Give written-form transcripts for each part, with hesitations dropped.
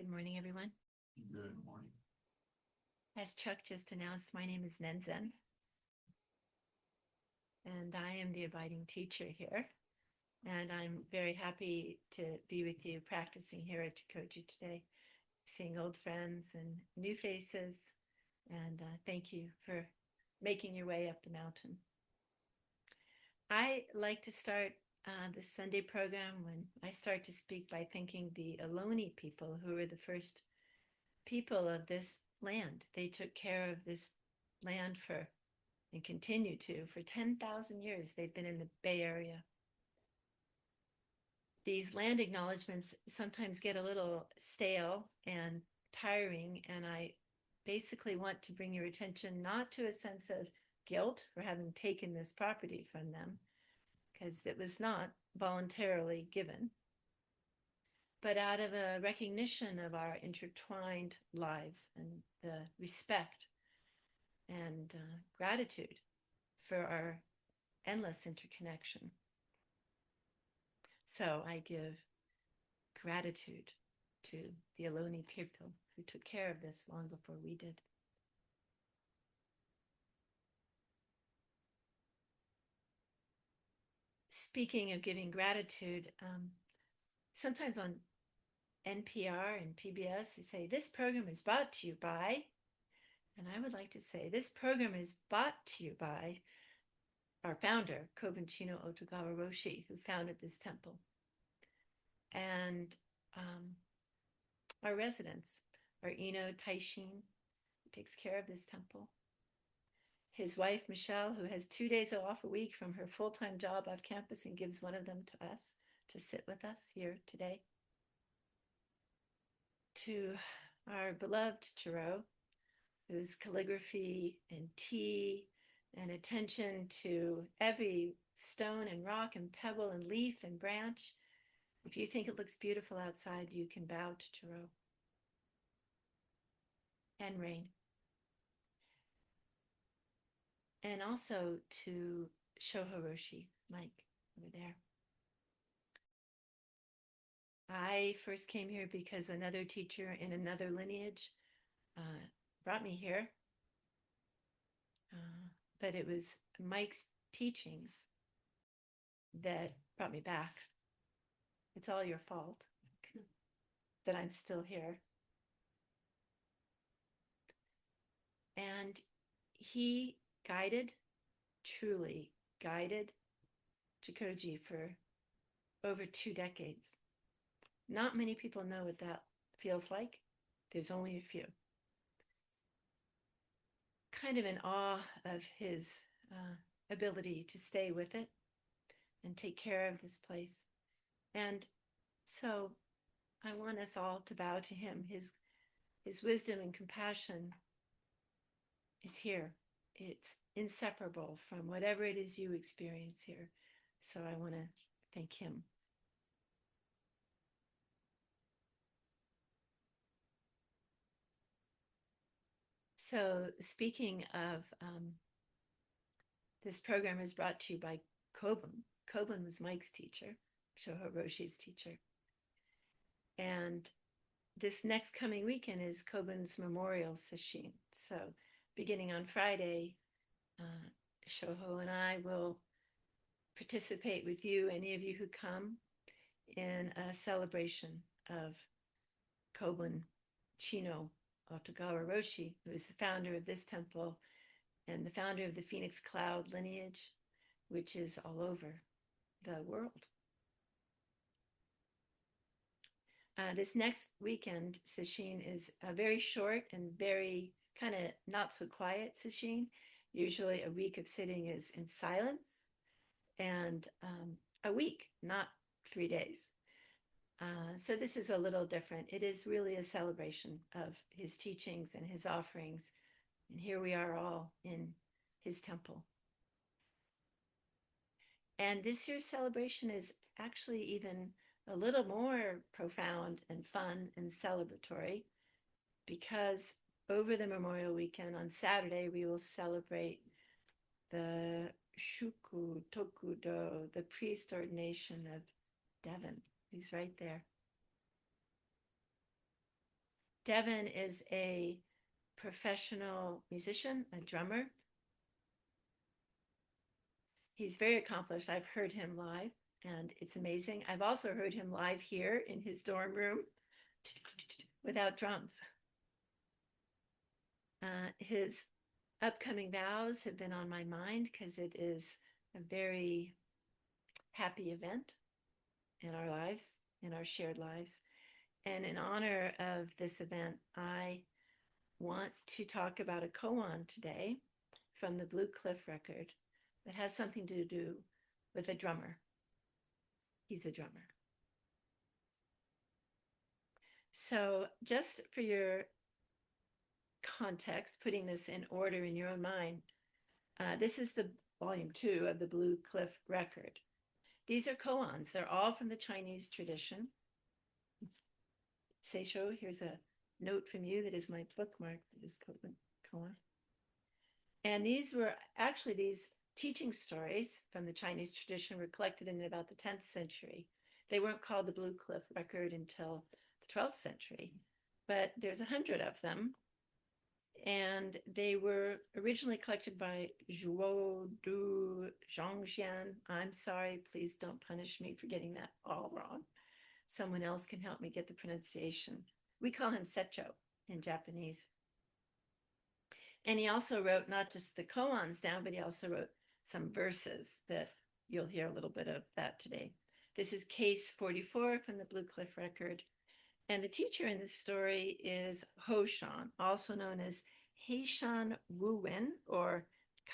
Good morning, everyone. Good morning. As Chuck just announced, my name is Nenzen, and I am the abiding teacher here. And I'm very happy to be with you practicing here at Chikoji today, seeing old friends and new faces. And thank you for making your way up the mountain. I like to start the Sunday program when I start to speak by thanking the Ohlone people, who were the first people of this land. They took care of this land for, and continue to, for 10,000 years. They've been in the Bay Area. These land acknowledgments sometimes get a little stale and tiring, and I basically want to bring your attention not to a sense of guilt for having taken this property from them, because it was not voluntarily given, but out of a recognition of our intertwined lives and the respect and gratitude for our endless interconnection. So I give gratitude to the Ohlone people who took care of this long before we did. Speaking of giving gratitude, sometimes on NPR and PBS, they say, this program is brought to you by, and I would like to say, this program is brought to you by our founder, Kobun Chino Otogawa Roshi, who founded this temple. And our residents, our Ino Taishin, who takes care of this temple. His wife, Michele, who has 2 days off a week from her full-time job off campus and gives one of them to us to sit with us here today. To our beloved Gerow, whose calligraphy and tea and attention to every stone and rock and pebble and leaf and branch. If you think it looks beautiful outside, you can bow to Gerow. And rain. And also to Shoho Roshi, Mike, over there. I first came here because another teacher in another lineage brought me here. But it was Mike's teachings that brought me back. It's all your fault that I'm still here. And he truly guided Chikoji for over 2 decades. Not many people know what that feels like. There's only a few. Kind of in awe of his ability to stay with it and take care of this place. And so I want us all to bow to him. His wisdom and compassion is here. It's inseparable from whatever it is you experience here. So I want to thank him. So speaking of, this program is brought to you by Kobun. Kobun was Mike's teacher, Shoho Roshi's teacher. And this next coming weekend is Kobun's memorial sesshin. So beginning on Friday, Shoho and I will participate with you, any of you who come, in a celebration of Kobun Chino Otogawa Roshi, who is the founder of this temple and the founder of the Phoenix Cloud lineage, which is all over the world. This next weekend sesshin is a very short and very kind of not so quiet sesshin. Usually a week of sitting is in silence, and a week, not 3 days. So this is a little different. It is really a celebration of his teachings and his offerings. And here we are all in his temple. And this year's celebration is actually even a little more profound and fun and celebratory, because over the Memorial Weekend on Saturday, we will celebrate the Shukke Tokudo, the priest ordination of Devin. He's right there. Devin is a professional musician, a drummer. He's very accomplished. I've heard him live, and it's amazing. I've also heard him live here in his dorm room without drums. His upcoming vows have been on my mind because it is a very happy event in our lives, in our shared lives. And in honor of this event, I want to talk about a koan today from the Blue Cliff record that has something to do with a drummer. He's a drummer. So just for your context, putting this in order in your own mind, this is the volume 2 of the Blue Cliff record. These are koans. They're all from the Chinese tradition. Seisho, here's a note from you that is my bookmark. This koan. And these were actually, these teaching stories from the Chinese tradition were collected in about the 10th century. They weren't called the Blue Cliff record until the 12th century, but there's 100 of them. And they were originally collected by Zhuo Du Zhongxian. I'm sorry, please don't punish me for getting that all wrong. Someone else can help me get the pronunciation. We call him Secho in Japanese. And he also wrote not just the koans down, but he also wrote some verses that you'll hear a little bit of that today. This is case 44 from the Blue Cliff record. And the teacher in this story is Ho Shan, also known as Heishan Wuwen or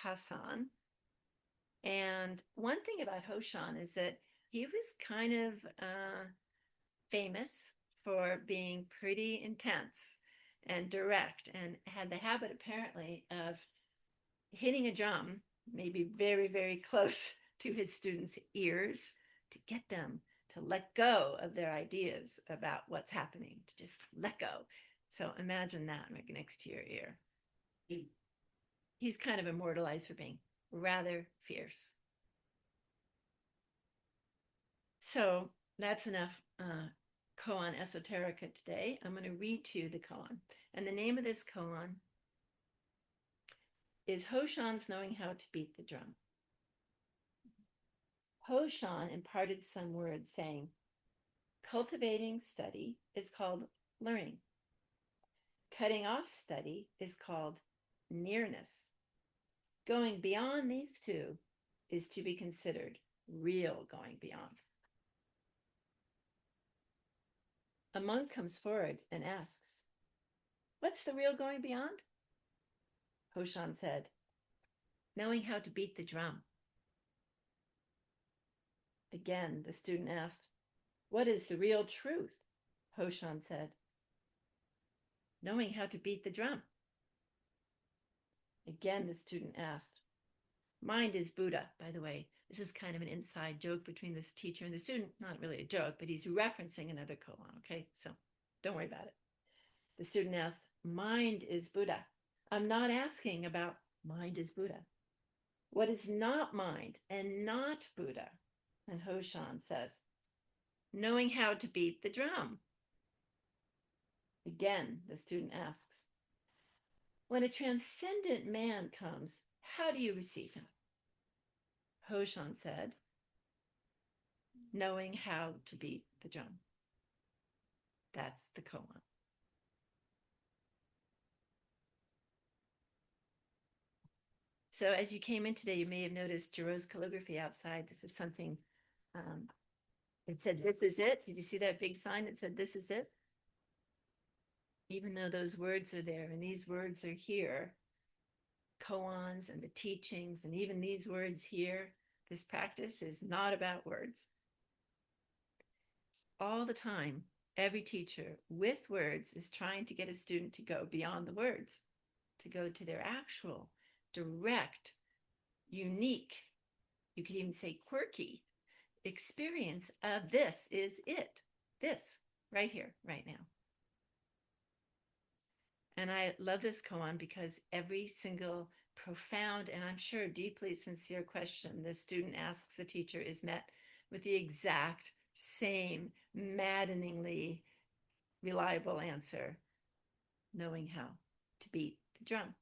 Kasan. And one thing about Ho Shan is that he was kind of famous for being pretty intense and direct, and had the habit apparently of hitting a drum, maybe very, very close to his students' ears, to get them to let go of their ideas about what's happening, to just let go. So imagine that right next to your ear. He's kind of immortalized for being rather fierce. So that's enough koan esoterica today. I'm going to read to you the koan. And the name of this koan is Ho Shan's Knowing How to Beat the Drum. Ho Shan imparted some words saying, cultivating study is called learning. Cutting off study is called nearness. Going beyond these two is to be considered real going beyond. A monk comes forward and asks, what's the real going beyond? Ho Shan said, knowing how to beat the drum. Again, the student asked, what is the real truth? Ho Shan said, knowing how to beat the drum. Again, the student asked, mind is Buddha, by the way. This is kind of an inside joke between this teacher and the student. Not really a joke, but he's referencing another koan, okay? So don't worry about it. The student asked, mind is Buddha. I'm not asking about mind is Buddha. What is not mind and not Buddha? And Ho Shan says, knowing how to beat the drum. Again, the student asks, when a transcendent man comes, how do you receive him? Ho Shan said, knowing how to beat the drum. That's the koan. So as you came in today, you may have noticed Gerow's calligraphy outside. This is something, it said, this is it. Did you see that big sign that said, this is it? Even though those words are there and these words are here, koans and the teachings and even these words here, this practice is not about words. All the time, every teacher with words is trying to get a student to go beyond the words, to go to their actual, direct, unique, you could even say quirky experience of this is it, this right here, right now. And I love this koan because every single profound and I'm sure deeply sincere question the student asks the teacher is met with the exact same maddeningly reliable answer. knowing how to beat the drum.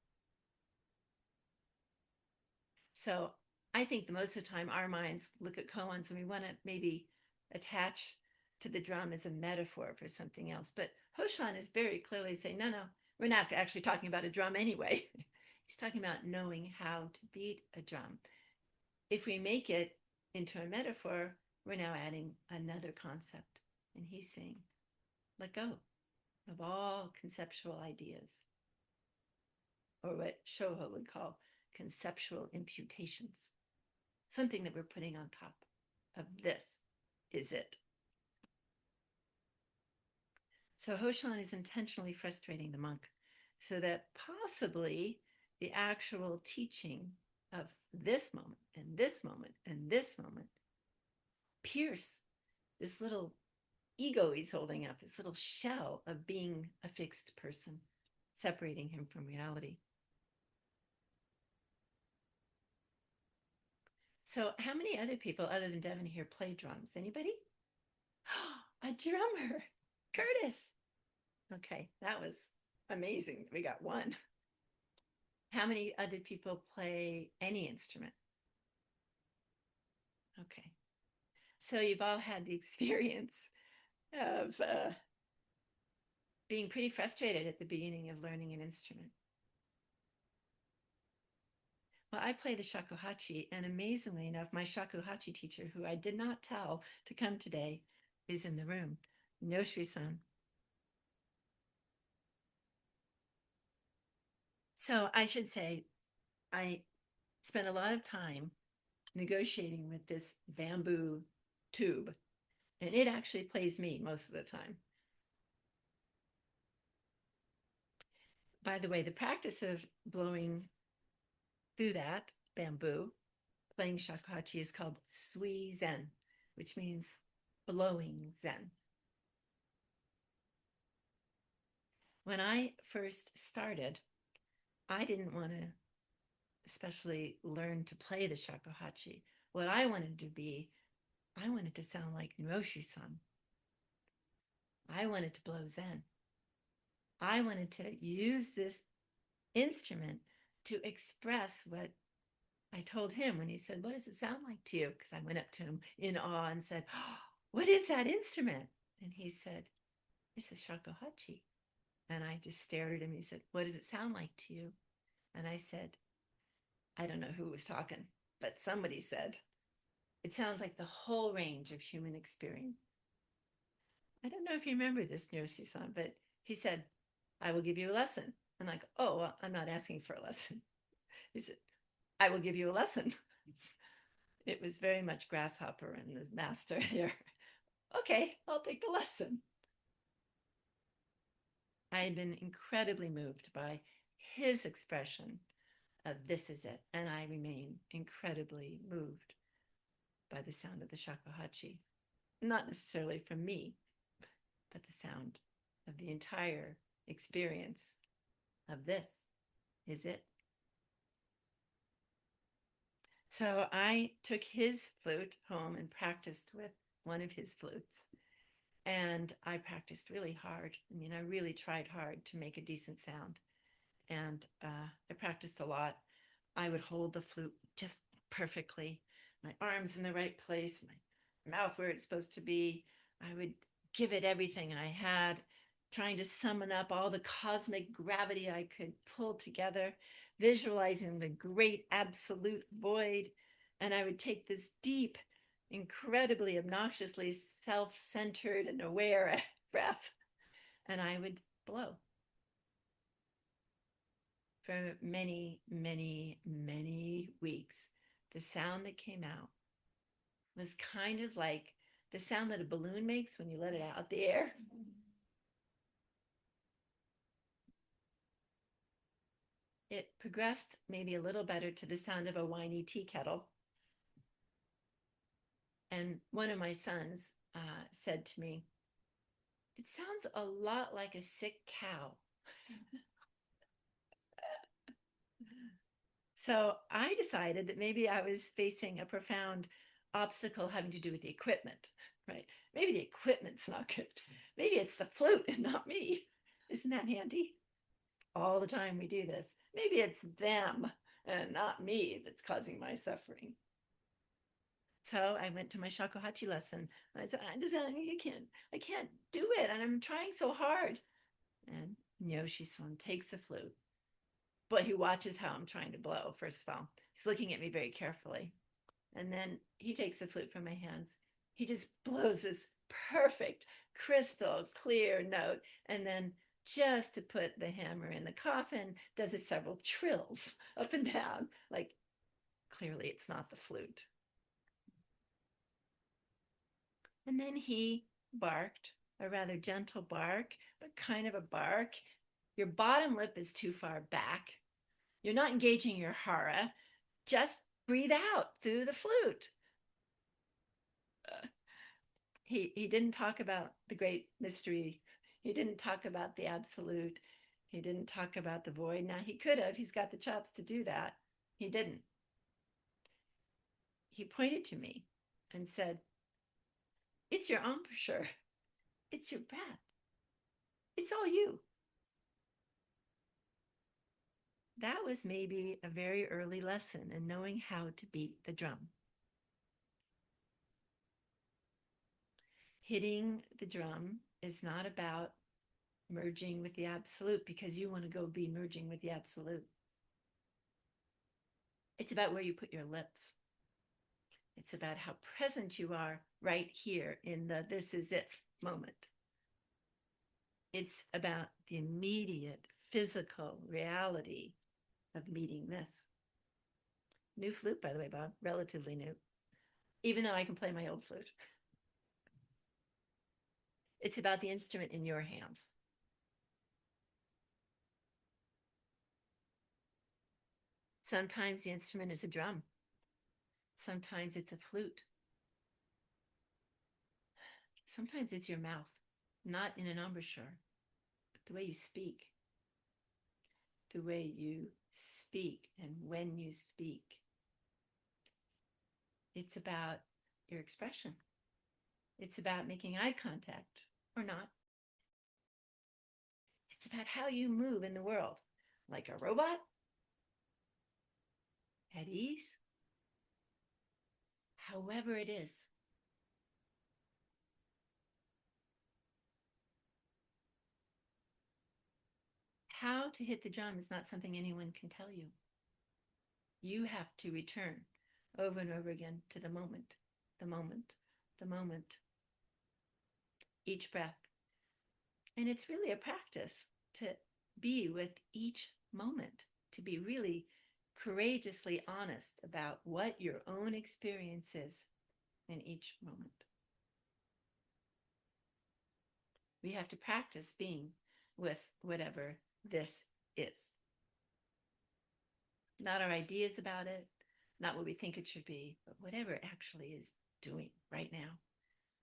So I think the most of the time our minds look at koans and we want to maybe attach to the drum as a metaphor for something else. But Ho Shan is very clearly saying, no, we're not actually talking about a drum anyway. He's talking about knowing how to beat a drum. If we make it into a metaphor, we're now adding another concept. And he's saying, let go of all conceptual ideas, or what Shoho would call conceptual imputations, something that we're putting on top of this is it. So Ho Shan is intentionally frustrating the monk so that possibly the actual teaching of this moment and this moment and this moment pierce this little ego he's holding up, this little shell of being a fixed person, separating him from reality. So how many other people other than Devin here play drums? Anybody? A drummer, Curtis. Okay, that was amazing. We got one. How many other people play any instrument? Okay. So you've all had the experience of being pretty frustrated at the beginning of learning an instrument. Well, I play the shakuhachi, and amazingly enough, my shakuhachi teacher, who I did not tell to come today, is in the room, Nyosui-san. So I should say, I spent a lot of time negotiating with this bamboo tube, and it actually plays me most of the time. By the way, the practice of blowing through that bamboo, playing shakuhachi, is called sui zen, which means blowing zen. When I first started, I didn't want to especially learn to play the shakuhachi. What I wanted to be, I wanted to sound like Nyosui-san. I wanted to blow zen. I wanted to use this instrument to express what I told him when he said, "What does it sound like to you?" Because I went up to him in awe and said, "Oh, what is that instrument?" And he said, "It's a shakuhachi." And I just stared at him. He said, "What does it sound like to you?" And I said, I don't know who was talking, but somebody said, "It sounds like the whole range of human experience." I don't know if you remember this, Nyosui-san, but he said, "I will give you a lesson." I'm like, "Oh, well, I'm not asking for a lesson." He said, "I will give you a lesson." It was very much Grasshopper and the master there. Okay, I'll take the lesson. I had been incredibly moved by his expression of "this is it," and I remain incredibly moved by the sound of the shakuhachi. Not necessarily from me, but the sound of the entire experience of "this is it." So I took his flute home and practiced with one of his flutes. And I practiced really hard. I mean, I really tried hard to make a decent sound. And I practiced a lot. I would hold the flute just perfectly, my arms in the right place, my mouth where it's supposed to be. I would give it everything I had, trying to summon up all the cosmic gravity I could pull together, visualizing the great absolute void. And I would take this deep, incredibly obnoxiously self-centered and aware breath, and I would blow for many, many, many weeks. The sound that came out was kind of like the sound that a balloon makes when you let it out the air. It progressed maybe a little better to the sound of a whiny tea kettle. And one of my sons said to me, "It sounds a lot like a sick cow." So I decided that maybe I was facing a profound obstacle having to do with the equipment, right? Maybe the equipment's not good. Maybe it's the flute and not me. Isn't that handy? all the time we do this. Maybe it's them and not me that's causing my suffering. So I went to my shakuhachi lesson. I said, I can't do it. And I'm trying so hard. And Nyosui-san takes the flute, but he watches how I'm trying to blow, first of all. He's looking at me very carefully. And then he takes the flute from my hands. He just blows this perfect, crystal clear note. And then just to put the hammer in the coffin, does it several trills up and down. Like, clearly it's not the flute. And then he barked, a rather gentle bark, but kind of a bark. Your bottom lip is too far back. You're not engaging your hara. Just breathe out through the flute. He didn't talk about the great mystery. He didn't talk about the absolute. He didn't talk about the void. Now, he could have. He's got the chops to do that. He didn't. He pointed to me and said, it's your embouchure. It's your breath. It's all you. That was maybe a very early lesson in knowing how to beat the drum. Hitting the drum is not about merging with the absolute because you want to go be merging with the absolute. It's about where you put your lips. It's about how present you are right here in the this is it moment. It's about the immediate physical reality of meeting this. New flute, by the way, Bob, relatively new, even though I can play my old flute. It's about the instrument in your hands. Sometimes the instrument is a drum. Sometimes it's a flute. Sometimes it's your mouth, not in an embouchure, but the way you speak. The way you speak and when you speak. It's about your expression. It's about making eye contact or not. It's about how you move in the world, like a robot, at ease, however it is. How to hit the drum is not something anyone can tell you. You have to return over and over again to the moment, the moment, the moment, each breath. And it's really a practice to be with each moment, to be really courageously honest about what your own experience is in each moment. We have to practice being with whatever this is. Not our ideas about it, not what we think it should be, but whatever it actually is doing right now.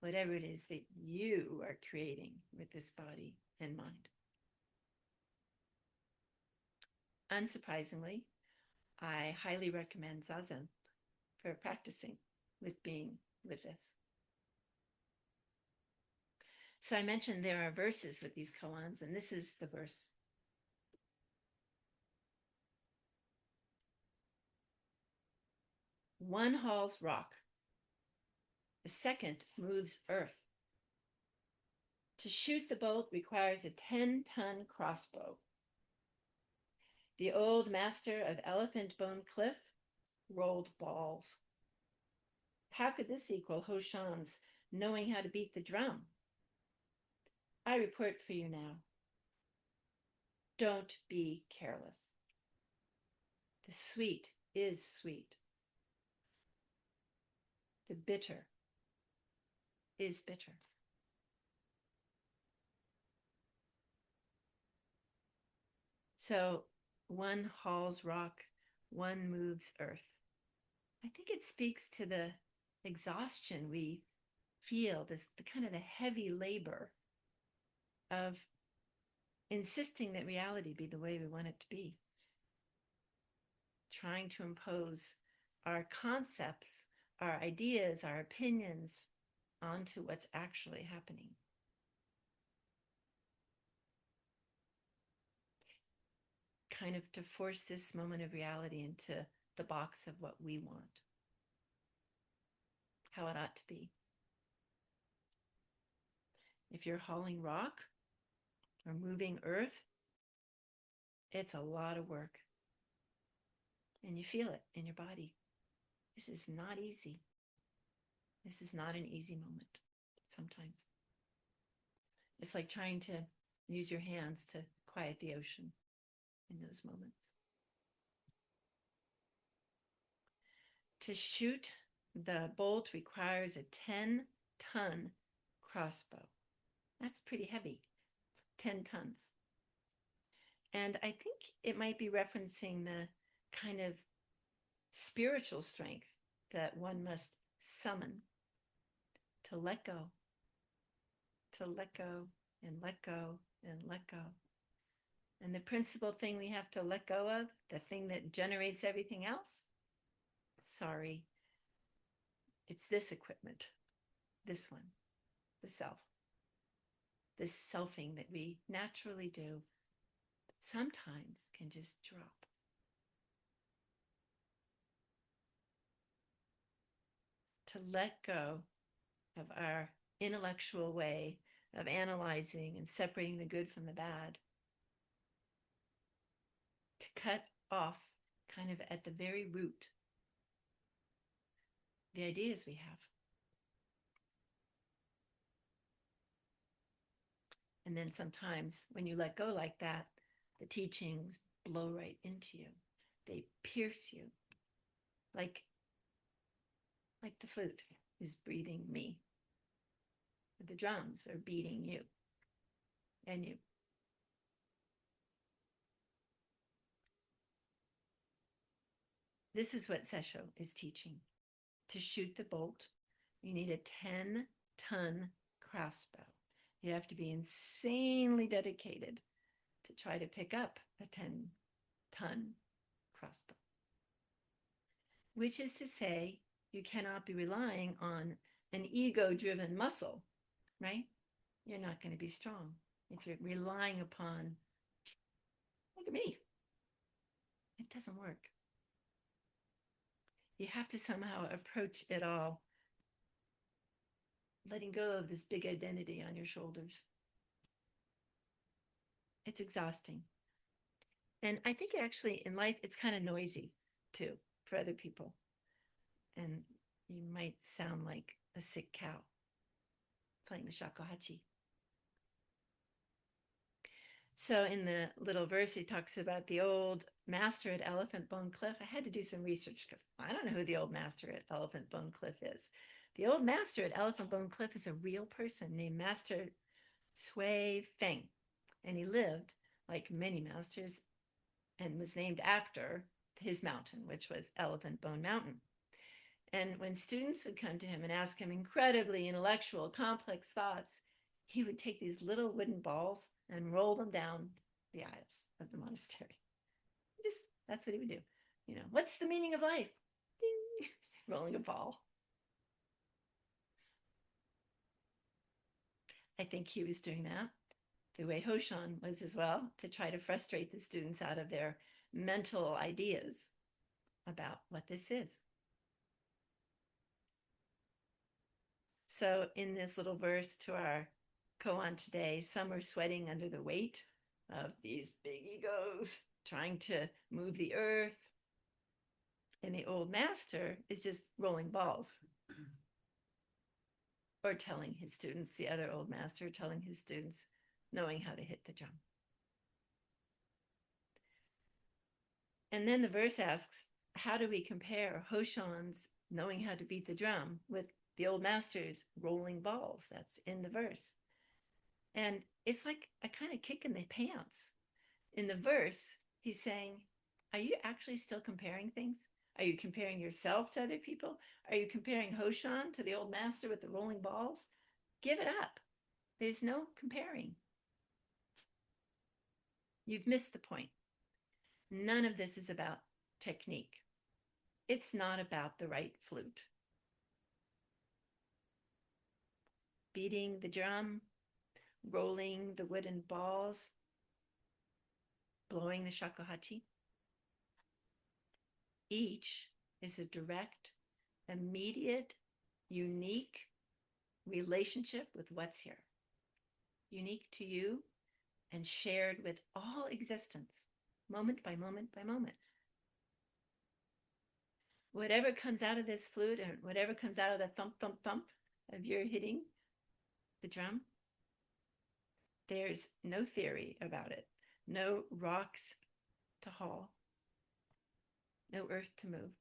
Whatever it is that you are creating with this body and mind. Unsurprisingly, I highly recommend Zazen for practicing with being with this. So I mentioned there are verses with these koans, and this is the verse. One hauls rock. The second moves earth. To shoot the bolt requires a 10-ton crossbow. The old master of Elephant Bone Cliff rolled balls. How could this equal Ho Shan's knowing how to beat the drum? I report for you now. Don't be careless. The sweet is sweet. The bitter is bitter. So one hauls rock, one moves earth. I think it speaks to the exhaustion we feel, the kind of the heavy labor of insisting that reality be the way we want it to be. Trying to impose our concepts, our ideas, our opinions onto what's actually happening. kind of to force this moment of reality into the box of what we want, how it ought to be. If you're hauling rock or moving earth, it's a lot of work. And you feel it in your body. This is not easy. This is not an easy moment sometimes. It's like trying to use your hands to quiet the ocean in those moments. To shoot the bolt requires a 10-ton crossbow. That's pretty heavy, 10 tons. And I think it might be referencing the kind of spiritual strength that one must summon to let go, and let go and let go. And the principal thing we have to let go of, the thing that generates everything else, sorry, it's this equipment, this one, the self, this selfing that we naturally do, but sometimes can just drop. To let go of our intellectual way of analyzing and separating the good from the bad, to cut off kind of at the very root the ideas we have. And then sometimes when you let go like that, the teachings blow right into you. They pierce you like the flute is breathing me. The drums are beating you and you. This is what Sessho is teaching. To shoot the bolt, you need a 10-ton crossbow. You have to be insanely dedicated to try to pick up a 10-ton crossbow. Which is to say, you cannot be relying on an ego-driven muscle, right? You're not going to be strong if you're relying upon, look at me. It doesn't work. You have to somehow approach it all, letting go of this big identity on your shoulders. It's exhausting. And I think actually in life, it's kind of noisy too for other people. And you might sound like a sick cow playing the shakuhachi. So in the little verse, he talks about the old master at Elephant Bone Cliff. I had to do some research because I don't know who the old master at Elephant Bone Cliff is. The old master at Elephant Bone Cliff is a real person named Master Sui Feng. And he lived, like many masters, and was named after his mountain, which was Elephant Bone Mountain. And when students would come to him and ask him incredibly intellectual, complex thoughts, he would take these little wooden balls and roll them down the aisles of the monastery. That's what he would do. You know, what's the meaning of life? Ding, rolling a ball. I think he was doing that the way Ho Shan was as well, to try to frustrate the students out of their mental ideas about what this is. So in this little verse to our koan today, some are sweating under the weight of these big egos, trying to move the earth. And the old master is just rolling balls. Or telling his students, the other old master telling his students, knowing how to hit the drum. And then the verse asks, how do we compare Ho Shan's knowing how to beat the drum with the old master's rolling balls? That's in the verse. And it's like a kind of kick in the pants. In the verse, he's saying, are you actually still comparing things? Are you comparing yourself to other people? Are you comparing Ho Shan to the old master with the rolling balls? Give it up. There's no comparing. You've missed the point. None of this is about technique. It's not about the right flute. Beating the drum, rolling the wooden balls, blowing the shakuhachi. Each is a direct, immediate, unique relationship with what's here, unique to you and shared with all existence, moment by moment by moment. Whatever comes out of this flute and whatever comes out of the thump, thump, thump of your hitting the drum, there's no theory about it, no rocks to haul, no earth to move.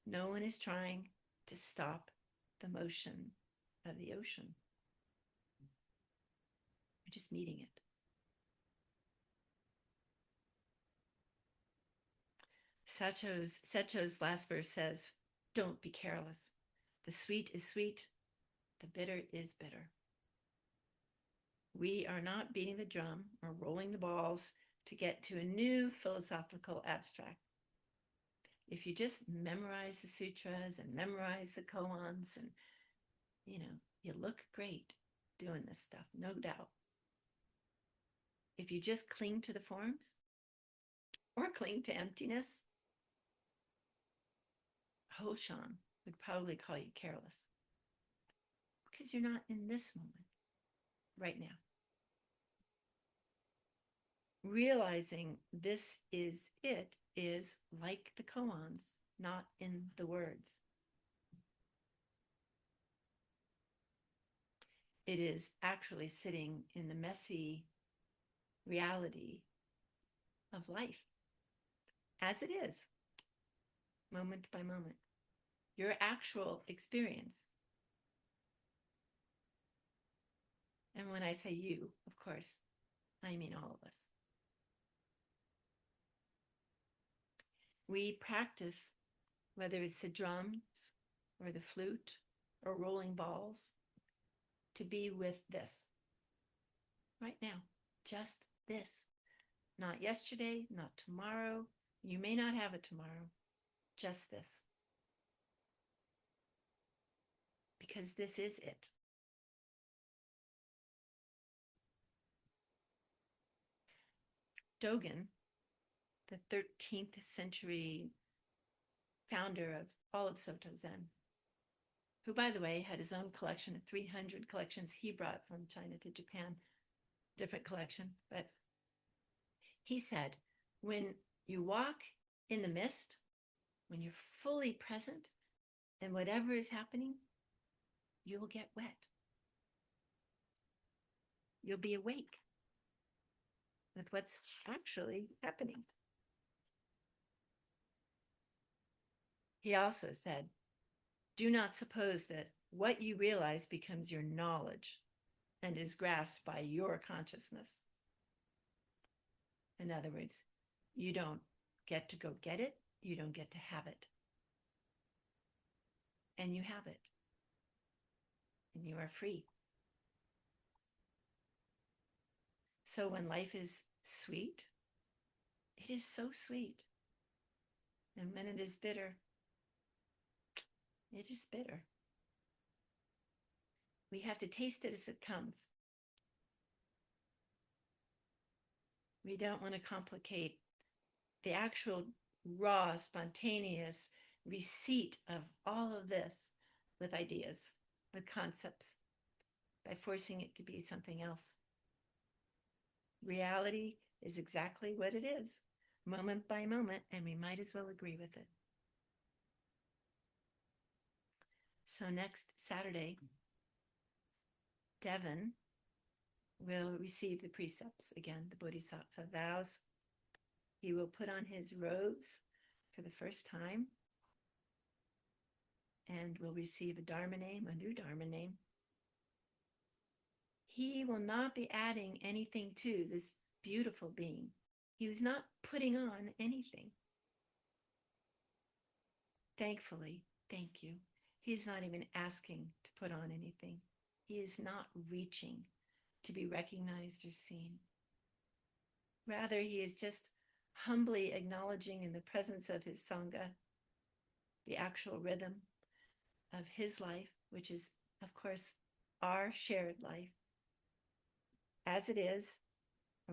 No one is trying to stop the motion of the ocean. We're just meeting it. Secho's last verse says, don't be careless. The sweet is sweet, the bitter is bitter. We are not beating the drum or rolling the balls to get to a new philosophical abstract. If you just memorize the sutras and memorize the koans and, you look great doing this stuff, no doubt. If you just cling to the forms or cling to emptiness, Ho Shan would probably call you careless because you're not in this moment right now. Realizing this is it is like the koans, not in the words. It is actually sitting in the messy reality of life as it is, moment by moment. Your actual experience. And when I say you, of course, I mean all of us. We practice, whether it's the drums or the flute or rolling balls, to be with this right now, just this. Not yesterday, not tomorrow. You may not have it tomorrow, just this. Because this is it. Dogen, the 13th century founder of all of Soto Zen, who, by the way, had his own collection of 300 collections he brought from China to Japan, different collection, but he said, when you walk in the mist, when you're fully present in whatever is happening, you will get wet. You'll be awake with what's actually happening. He also said, do not suppose that what you realize becomes your knowledge and is grasped by your consciousness. In other words, you don't get to go get it, you don't get to have it. And you have it. And you are free. So when life is sweet, it is so sweet. And when it is bitter, it is bitter. We have to taste it as it comes. We don't want to complicate the actual raw, spontaneous receipt of all of this with ideas, with concepts, by forcing it to be something else. Reality is exactly what it is, moment by moment, and we might as well agree with it. So next Saturday, Devin will receive the precepts again, the Bodhisattva vows. He will put on his robes for the first time and will receive a Dharma name, a new Dharma name. He will not be adding anything to this beautiful being. He was not putting on anything. Thankfully, thank you. He's not even asking to put on anything. He is not reaching to be recognized or seen. Rather, he is just humbly acknowledging in the presence of his Sangha the actual rhythm of his life, which is, of course, our shared life, as it is,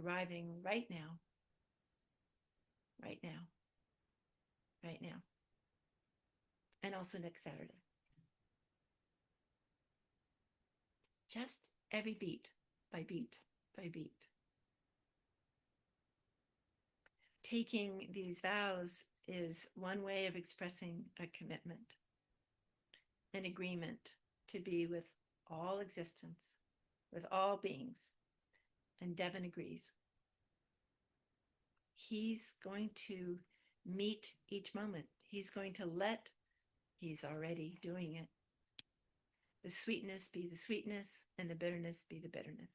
arriving right now right now, right now, and also next Saturday. Just every beat by beat by beat. Taking these vows is one way of expressing a commitment, an agreement to be with all existence, with all beings. And Devin agrees. He's going to meet each moment. He's going to let, he's already doing it, the sweetness be the sweetness and the bitterness be the bitterness.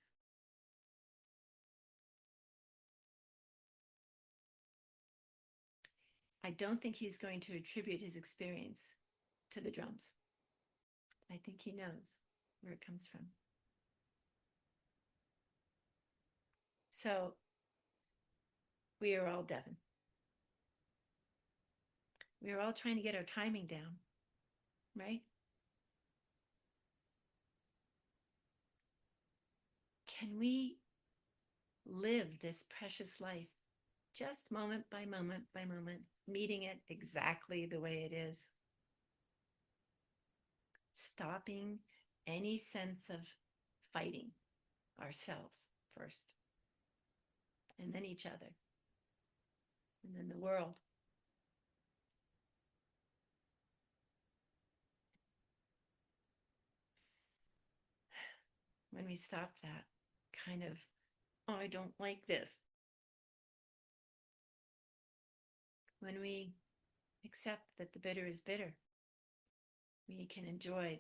I don't think he's going to attribute his experience to the drums. I think he knows where it comes from. So we are all Devin. We are all trying to get our timing down, right? Can we live this precious life just moment by moment by moment, meeting it exactly the way it is? Stopping any sense of fighting ourselves first, and then each other, and then the world. When we stop that kind of, oh, I don't like this. When we accept that the bitter is bitter, we can enjoy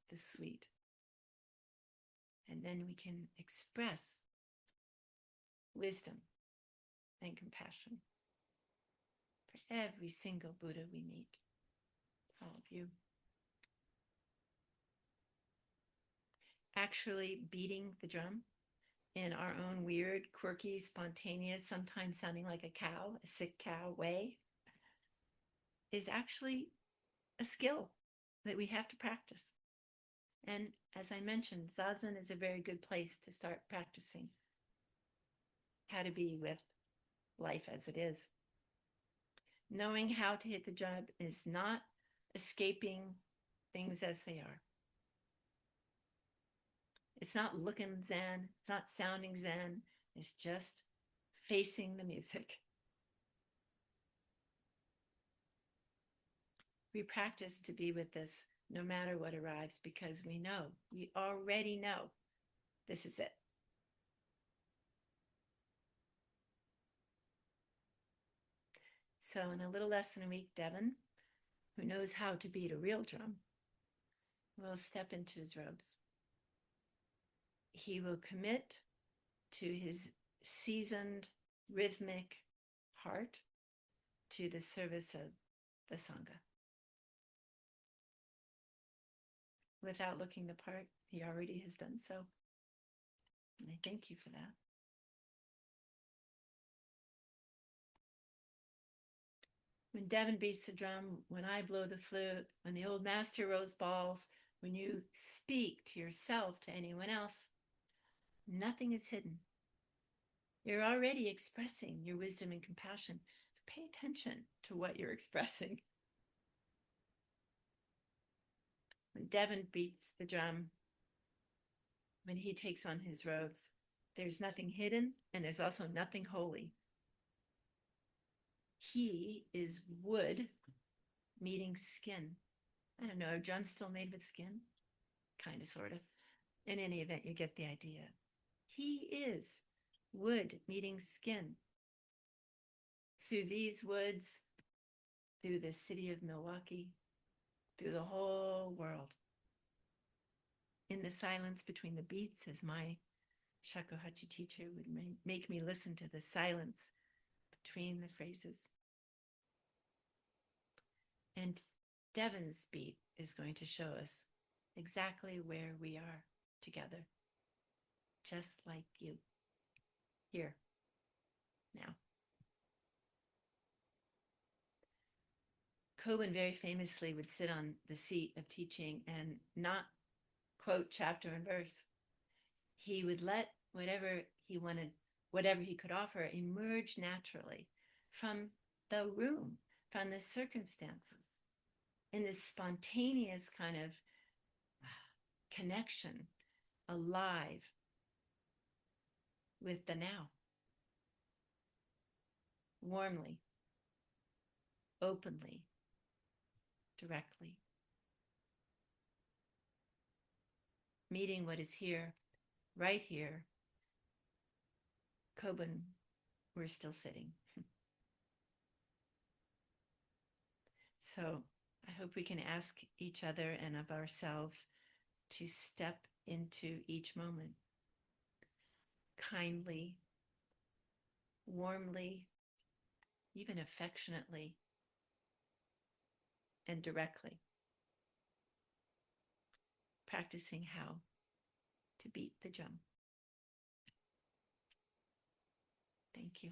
the sweet. And then we can express wisdom and compassion for every single Buddha we meet, all of you. Actually beating the drum in our own weird, quirky, spontaneous, sometimes sounding like a cow, a sick cow way, is actually a skill that we have to practice. And as I mentioned, Zazen is a very good place to start practicing how to be with life as it is. Knowing how to hit the drum is not escaping things as they are. It's not looking Zen, it's not sounding Zen, it's just facing the music. We practice to be with this no matter what arrives because we already know this is it. So in a little less than a week, Devin, who knows how to beat a real drum, will step into his robes. He will commit to his seasoned, rhythmic heart to the service of the Sangha. Without looking the part, he already has done so. And I thank you for that. When Devin beats the drum, when I blow the flute, when the old master rolls balls, when you speak to yourself, to anyone else, nothing is hidden. You're already expressing your wisdom and compassion. So pay attention to what you're expressing. When Devin beats the drum, when he takes on his robes, there's nothing hidden and there's also nothing holy. He is wood meeting skin. I don't know, are drums still made with skin? Kind of, sort of. In any event, you get the idea. He is wood meeting skin. Through these woods, through the city of Milwaukee, through the whole world. In the silence between the beats, as my shakuhachi teacher would make me listen to the silence between the phrases. And Devin's beat is going to show us exactly where we are together, just like you, here, now. Kobun very famously would sit on the seat of teaching and not quote chapter and verse. He would let whatever he wanted, whatever he could offer, emerge naturally from the room, from the circumstances, in this spontaneous kind of connection, alive with the now, warmly, openly, directly, meeting what is here, right here. Kobun, we're still sitting. So I hope we can ask each other and of ourselves to step into each moment kindly, warmly, even affectionately, and directly, practicing how to beat the drum. Thank you.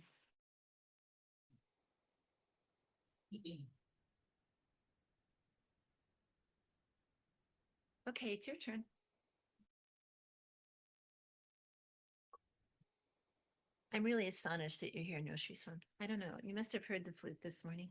Okay, it's your turn. I'm really astonished that you're here, Nyosui-san. I don't know. You must have heard the flute this morning.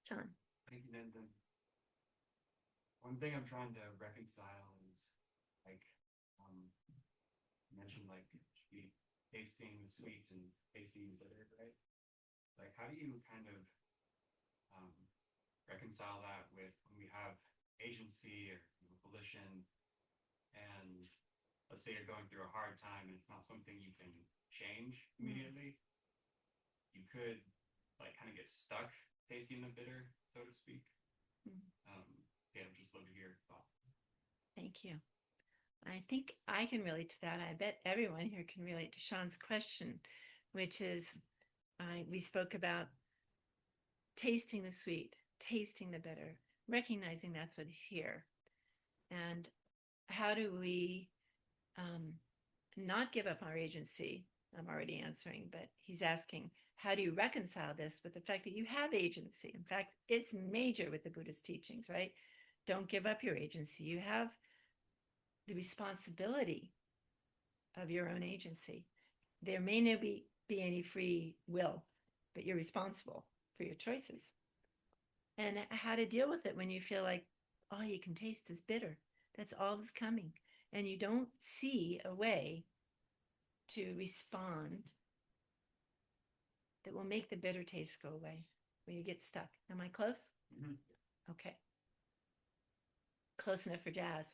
John. Thank you, Nenzen. One thing I'm trying to reconcile is like you mentioned like should be tasting the sweet and tasting the bitter, right? Like how do you kind of um, reconcile that with when we have agency or volition and let's say you're going through a hard time and it's not something you can change immediately, you could like kind of get stuck tasting the bitter, so to speak. Yeah, I'd just love to hear your thoughts. Thank you. I think I can relate to that. I bet everyone here can relate to Sean's question, which is we spoke about tasting the sweet, tasting the bitter, recognizing that's what's here. And how do we not give up our agency? I'm already answering, but he's asking, how do you reconcile this with the fact that you have agency? In fact, it's major with the Buddhist teachings, right? Don't give up your agency. You have the responsibility of your own agency. There may not be any free will, but you're responsible for your choices. And how to deal with it when you feel like all you can taste is bitter. That's all that's coming. And you don't see a way to respond that will make the bitter taste go away, where you get stuck. Am I close? Mm-hmm. Okay. Close enough for jazz.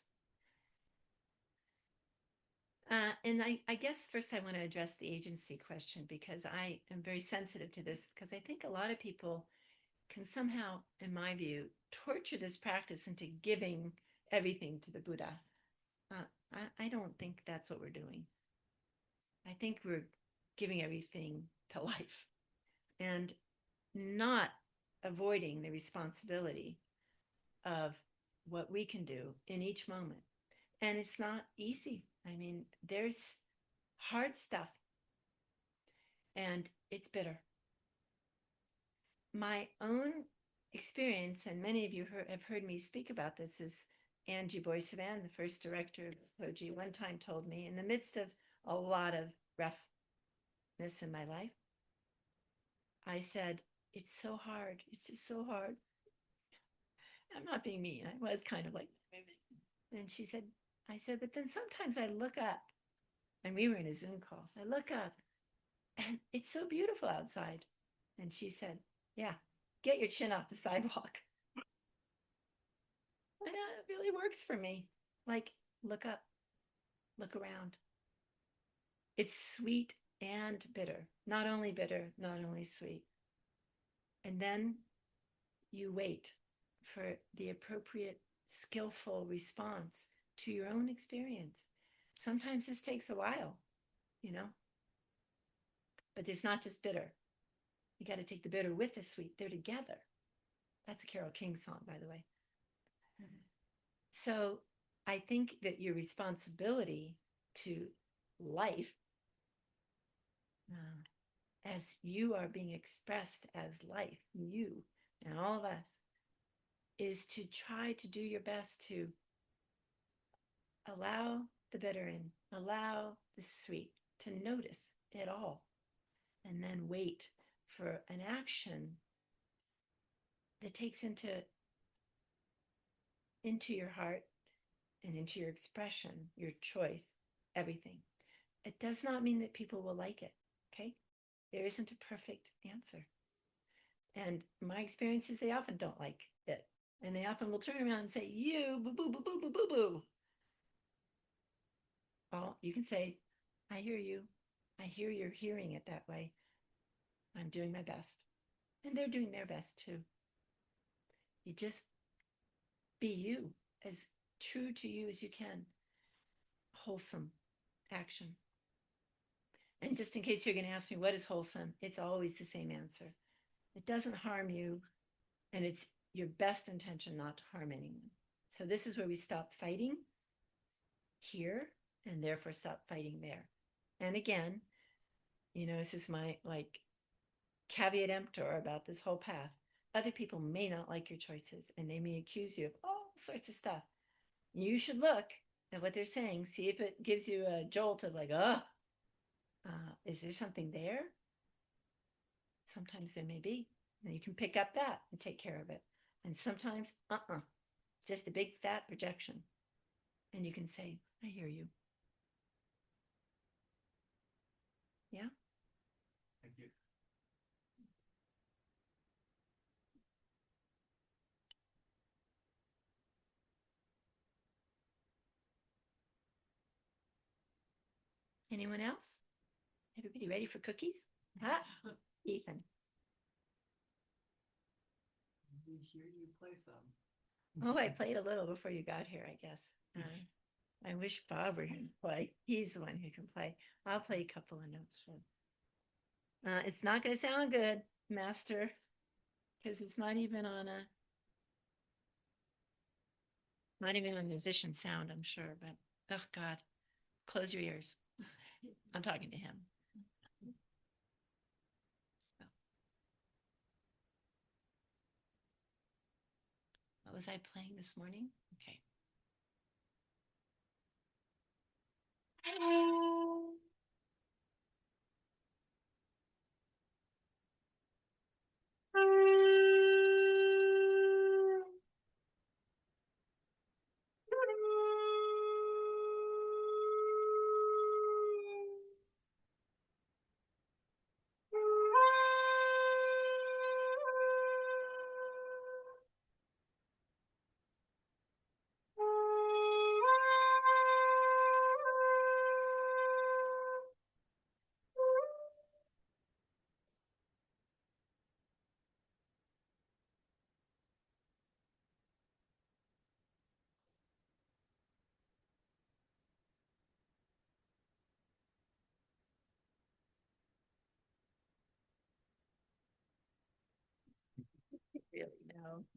And I guess first I want to address the agency question because I am very sensitive to this because I think a lot of people can somehow, in my view, torture this practice into giving everything to the Buddha. I don't think that's what we're doing. I think we're giving everything to life and not avoiding the responsibility of what we can do in each moment. And it's not easy. I mean, there's hard stuff and it's bitter. My own experience, and many of you have heard me speak about this, is Angie Boycevan, the first director of Soji, one time told me in the midst of a lot of roughness in my life, I said, it's so hard. It's just so hard. I'm not being mean. I was kind of like, and she said, I said, but then sometimes I look up, and we were in a Zoom call. I look up, and it's so beautiful outside. And she said, yeah, get your chin off the sidewalk. And it really works for me. Like, look up, look around. It's sweet and bitter, not only sweet. And then you wait for the appropriate, skillful response to your own experience. Sometimes this takes a while, you know, but it's not just bitter. You got to take the bitter with the sweet. They're together. That's a Carole King song, by the way. So I think that your responsibility to life as you are being expressed as life, you and all of us, is to try to do your best to allow the bitter in, allow the sweet, to notice it all, and then wait for an action that takes into your heart and into your expression, your choice, everything. It does not mean that people will like it, okay? There isn't a perfect answer. And my experience is they often don't like it. And they often will turn around and say, you, boo, boo, boo, boo, boo, boo, boo. Well, you can say, I hear you. I hear you're hearing it that way. I'm doing my best. And they're doing their best too. You just be you, as true to you as you can. Wholesome action. And just in case you're going to ask me, what is wholesome? It's always the same answer. It doesn't harm you, and it's your best intention not to harm anyone. So this is where we stop fighting here, and therefore stop fighting there. And again, this is my caveat emptor about this whole path. Other people may not like your choices, and they may accuse you of all sorts of stuff. You should look at what they're saying, see if it gives you a jolt of is there something there? Sometimes there may be. And you can pick up that and take care of it. And sometimes, just a big fat rejection. And you can say, I hear you. Yeah? Thank you. Anyone else? Everybody ready for cookies? Huh? Ethan. We hear you play some. Oh, I played a little before you got here, I guess. I wish Bob were here to play. He's the one who can play. I'll play a couple of notes for him. It's not going to sound good, Master, because it's not even on musician sound, I'm sure. But, oh, God, close your ears. I'm talking to him. What was I playing this morning? Okay.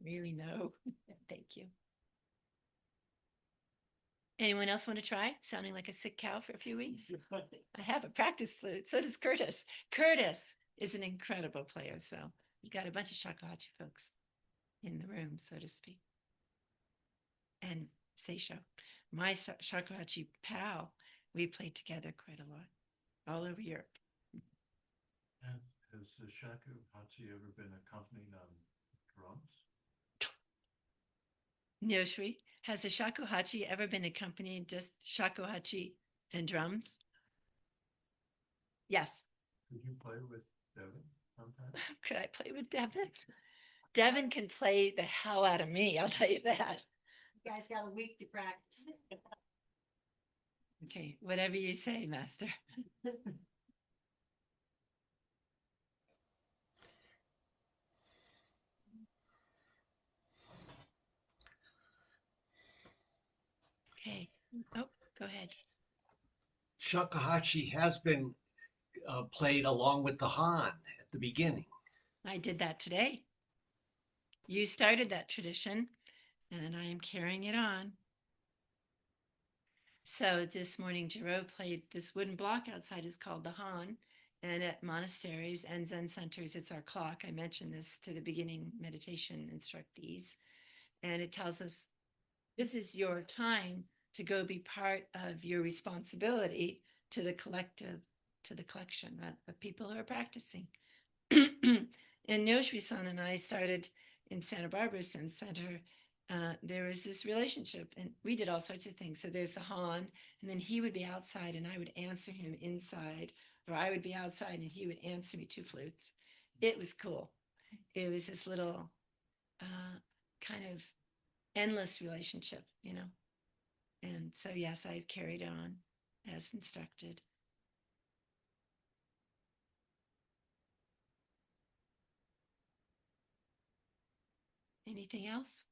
Really no. Thank you. Anyone else want to try? Sounding like a sick cow for a few weeks? I have a practice flute. So does Curtis. Curtis is an incredible player. So we got a bunch of shakuhachi folks in the room, so to speak. And Seisho, my shakuhachi pal, we played together quite a lot, all over Europe. And has the shakuhachi ever been accompanied on drums? Nyosui, has the shakuhachi ever been accompanied just shakuhachi and drums? Yes. Could you play with Devin sometime? Could I play with Devin? Devin can play the hell out of me, I'll tell you that. You guys got a week to practice. Okay, whatever you say, Master. Okay. Oh, go ahead. Shakuhachi has been played along with the Han at the beginning. I did that today. You started that tradition, and I am carrying it on. So this morning, Gerow played this wooden block outside is called the Han, And at monasteries and Zen centers, it's our clock. I mentioned this to the beginning meditation instructees. And it tells us this is your time to go be part of your responsibility to the collective, to the collection of people who are practicing. And Nyosui-san and I started in Santa Barbara Zen Center. There was this relationship, and we did all sorts of things. So there's the Han, and then he would be outside, and I would answer him inside, or I would be outside, and he would answer me 2 flutes. It was cool. It was this little kind of endless relationship, you know. And so, yes, I've carried on as instructed. Anything else?